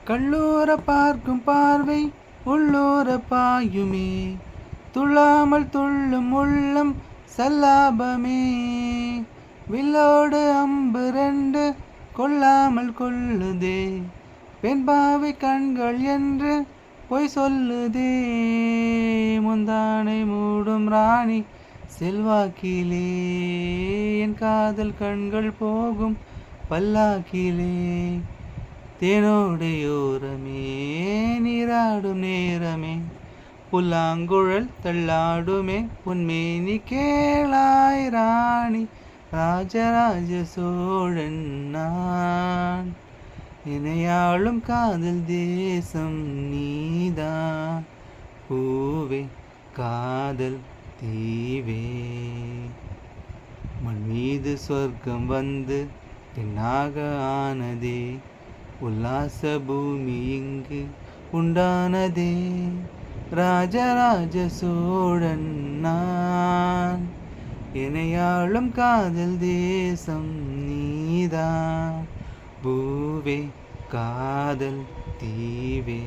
கள்ளூர பார்க்கும் பார்வை உள்ளூர பாயுமே, துள்ளாமல் துள்ளும் உள்ளம் சல்லாபமே. வில்லோடு அம்பு ரெண்டு கொள்ளாமல் கொள்ளுதே, பெண்பாவை கண்கள் என்று பொய் சொல்லுதே. முந்தானை மூடும் ராணி செல்வாக்கிலே, என் காதல் கண்கள் போகும் பல்லாக்கிலே. தேனோடையோரமே நீராடும் நேரமே, புல்லாங்குழல் தள்ளாடுமே பொன்மேனி கேளாய் ராணி. ராஜராஜ சோழன் நான், இணையாளும் காதல் தேசம் நீதான். பூவே காதல் தீவே, மண் மீது சொர்க்கம் வந்து பெண்ணாக ஆனதே, உல்லாச பூமி இங்கு உண்டானதே. ராஜராஜ சோழன் நான், இணையாளும் காதல் தேசம் நீதான். பூவே காதல் தீவே.